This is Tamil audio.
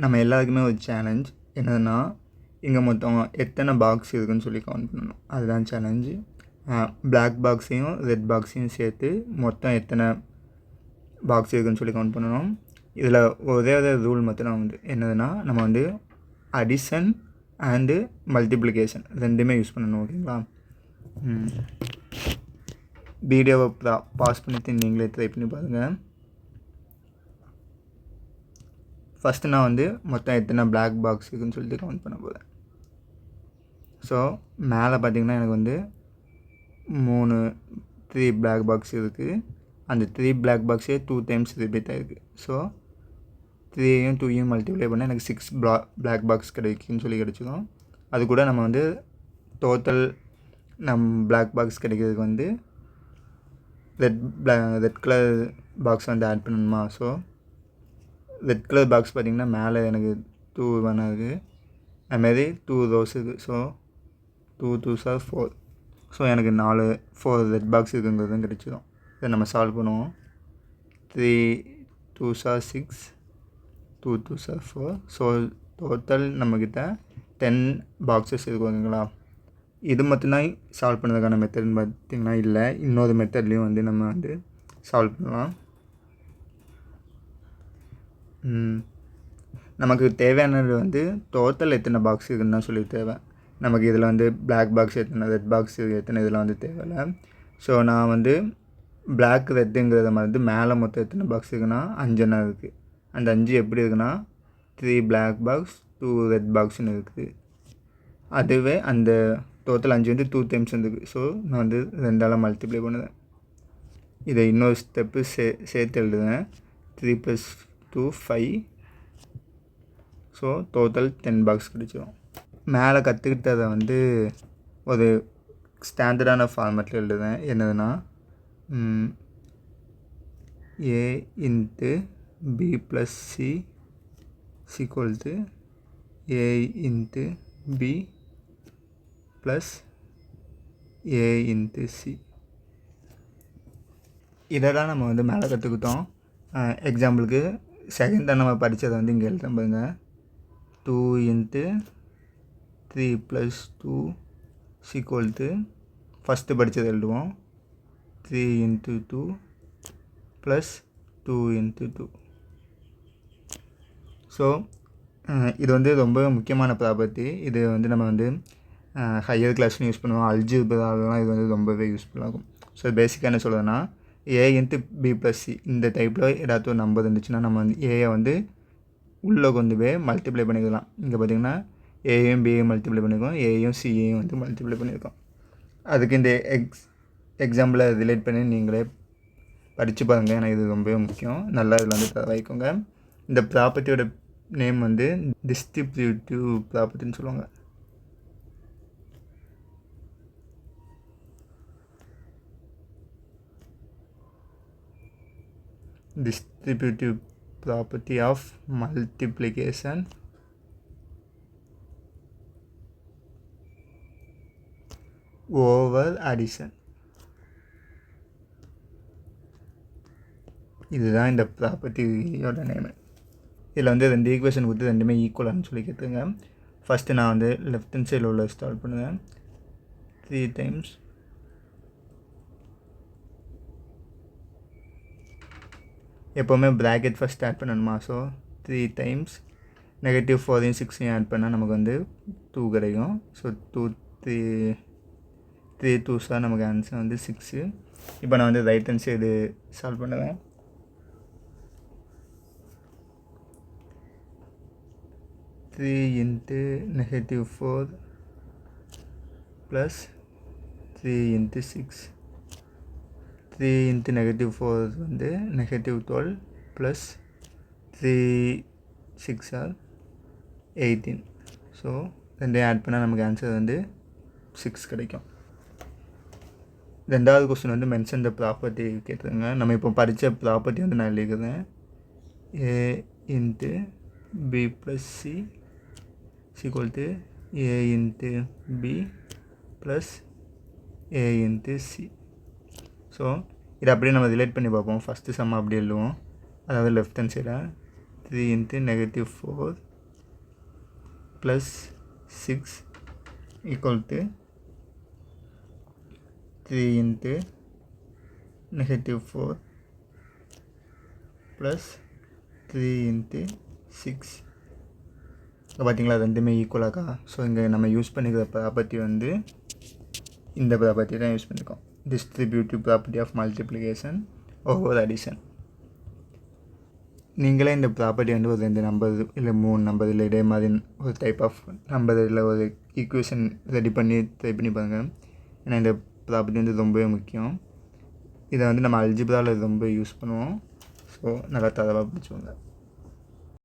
நம்ம எல்லாருக்குமே ஒரு சேலஞ்ச் என்னதுன்னா, இங்கே மொத்தம் எத்தனை பாக்ஸ் இருக்குதுன்னு சொல்லி கவுண்ட் பண்ணணும். அதுதான் சேலஞ்சு. பிளாக் பாக்ஸையும் ரெட் பாக்ஸையும் சேர்த்து மொத்தம் எத்தனை பாக்ஸ் இருக்குதுன்னு சொல்லி கவுண்ட் பண்ணணும். இதில் ஒரே ரூல் மட்டும் நான் என்னதுன்னா, நம்ம அடிஷன் அண்டு மல்டிப்ளிகேஷன் ரெண்டுமே யூஸ் பண்ணணும். ஓகேங்களா? வீடியோவை பாஸ் பண்ணிட்டு நீங்களே ட்ரை பண்ணி பாருங்கள். ஃபஸ்ட்டு நான் மொத்தம் எத்தனை பிளாக் பாக்ஸ் இருக்குதுன்னு சொல்லிட்டு கவுண்ட் பண்ண போகிறேன். ஸோ மேலே பார்த்திங்கன்னா எனக்கு 3 பிளாக் பாக்ஸ் இருக்குது. அந்த 3 பிளாக் பாக்ஸே 2 டைம்ஸ் ரிப்பீட் ஆகிருக்கு. ஸோ 3யும் 2யும் மல்டிப்ளை பண்ணால் எனக்கு 6 பிளாக் பாக்ஸ் கிடைக்குன்னு சொல்லி கிடச்சிடும். அது கூட நம்ம டோட்டல் பிளாக் பாக்ஸ் கிடைக்கிறதுக்கு ரெட் கலர் பாக்ஸ் ஆட் பண்ணணுமா. ஸோ ரெட் கலர் பாக்ஸ் பார்த்திங்கன்னா மேலே எனக்கு 2 வேணா இருக்குது. அதுமாரி 2 ரோஸ் இருக்குது. So 2 2s are 4. ஸோ எனக்கு 4 ரெட் பாக்ஸ் இருக்குங்கிறதும் கிடைச்சிடும். இதை நம்ம சால்வ் பண்ணுவோம். 3 2s are 6, 2 2s are 4. So total நம்மக்கிட்ட 10 பாக்ஸஸ் இருக்கும். ஓகேங்களா? இது மட்டும்தான் சால்வ் பண்ணுறதுக்கான மெத்தட்னு பார்த்திங்கன்னா இல்லை, இன்னொரு மெத்தட்லேயும் நம்ம சால்வ் பண்ணலாம். நமக்கு தேவையானது டோட்டல் எத்தனை பாக்ஸ் இருக்குதுன்னு தான் சொல்லி தேவை. நமக்கு இதில் பிளாக் பாக்ஸ் எத்தனை, ரெட் பாக்ஸ் எத்தனை, இதெல்லாம் தேவையில்லை. ஸோ நான் பிளாக் ரெட்டுங்கிறத மேலே மொத்தம் எத்தனை பாக்ஸ் இருக்குன்னா 5 இருக்குது. அந்த 5 எப்படி இருக்குன்னா 3 பிளாக் பாக்ஸ் 2 ரெட் பாக்ஸ்னு இருக்குது. அதுவே அந்த டோட்டல் 5 2 டைம்ஸ் இருக்குது. ஸோ நான் 2ஆல் மல்டிப்ளை பண்ணுவேன். இதை இன்னொரு ஸ்டெப்பு சேர்த்து எழுதுவேன். 3 + 2 5. ஸோ டோட்டல் 10 பாக்ஸ் கிடைச்சிடும். மேலே கற்றுக்கிட்டதை ஒரு ஸ்டாண்டர்டான ஃபார்மேட்டில் எழுதுவேன். என்னதுன்னா a × b + c = a × b + a × c. இதை தான் நம்ம மேலே கற்றுக்கிட்டோம். எக்ஸாம்பிளுக்கு செகண்டாக நம்ம படித்ததை இங்கே எழுதுறேன் பாருங்கள். 2 × 3 + 2 = ஃபஸ்ட்டு படித்ததை எழுதுவோம். 3 × 2 + 2 × 2. ஸோ இது ரொம்ப முக்கியமான ப்ராப்பர்ட்டி. இது நம்ம ஹையர் கிளாஸ்லையும் யூஸ் பண்ணுவோம். அல்ஜிப்ராலாம் இது ரொம்பவே யூஸ்ஃபுல்லாக இருக்கும். ஸோ பேசிக்காக என்ன சொல்கிறதுன்னா, a × b + c இந்த டைப்பில் ஏதாச்சும் ஒரு நம்பர் இருந்துச்சுன்னா நம்ம ஏயை உள்ளே கொண்டு போய் மல்டிப்ளை பண்ணிக்கலாம். இங்கே பார்த்திங்கன்னா ஏயும் பியையும் மல்டிப்ளை பண்ணியிருக்கோம், ஏயும் சியையும் மல்டிப்ளை பண்ணியிருக்கோம். அதுக்கு இந்த எக்ஸாம்பிளை ரிலேட் பண்ணி நீங்களே படித்து பாருங்கள். ஏன்னா இது ரொம்பவே முக்கியம். நல்லா இதில் வைக்கோங்க. இந்த ப்ராப்பர்ட்டியோட நேம் டிஸ்ட்ரிபியூட்டிவ் ப்ராப்பர்ட்டின்னு சொல்லுவாங்க. Distributive property of multiplication over addition. இதுதான் இந்த ப்ராப்பர்ட்டியோட நேம். இதில் 2 ஈக்குவேஷன் கொடுத்து ரெண்டுமே ஈக்குவலானு சொல்லி கேட்டுருங்க. ஃபஸ்ட்டு நான் லெஃப்ட் ஹேண்ட் சைடில் உள்ள ஸ்டார்ட் பண்ணுவேன். 3 டைம்ஸ் எப்போவுமே ப்ராக்கெட் ஃபஸ்ட் ஆட் பண்ணணுமா. ஸோ 3 டைம்ஸ் -4யும் 6யும் ஆட் பண்ணால் நமக்கு 2 கிடைக்கும். ஸோ 3 2s நமக்கு ஆன்சர் 6. இப்போ நான் ரைட் ஹேண்ட் சைடு சால்வ் பண்ணுவேன். 3 × -4 + 3 × 6. 3 × -4 -12 + 3 6 are 18. ஸோ ரெண்டையும் ஆட் பண்ணால் நமக்கு ஆன்சர் 6 கிடைக்கும். ரெண்டாவது கொஸ்டின் மென்ஷன் த ப்ராப்பர்ட்டி கேட்டுருங்க. நம்ம இப்போ படித்த ப்ராப்பர்ட்டி நான் எழுதிக்கிறேன். a × b + c = a × b + a × c. So இதை அப்படியே நம்ம ரிலேட் பண்ணி பார்ப்போம். ஃபஸ்ட்டு சம் அப்படி எழுதுவோம். அதாவது லெஃப்ட் ஹேண்ட் சைடாக 3 into -4 plus 6 equal to 3 into -4 plus 3 into 6. இப்போ பார்த்தீங்களா ரெண்டுமே ஈக்குவலாக்கா. ஸோ இங்கே நம்ம யூஸ் பண்ணிக்கிற ப்ராப்பர்ட்டி வந்து இந்த ப்ராப்பர்ட்டி தான் யூஸ் பண்ணியிருக்கோம், distributive property of multiplication over addition. நீங்களே இந்த ப்ராப்பர்ட்டி வந்து ஒரு 2 நம்பர் இல்லை 3 நம்பர் இல்லை இதே மாதிரி ஒரு டைப் ஆஃப் நம்பர் இல்லை ஒரு ஈக்குவேஷன் ரெடி பண்ணி ட்ரை பண்ணி பாருங்கள். ஏன்னா இந்த ப்ராப்பர்ட்டி வந்து ரொம்பவே முக்கியம். இதை வந்து நம்ம அல்ஜிப்ராவில் ரொம்ப யூஸ் பண்ணுவோம். ஸோ நல்லா தரவாக பிடிச்சோங்க.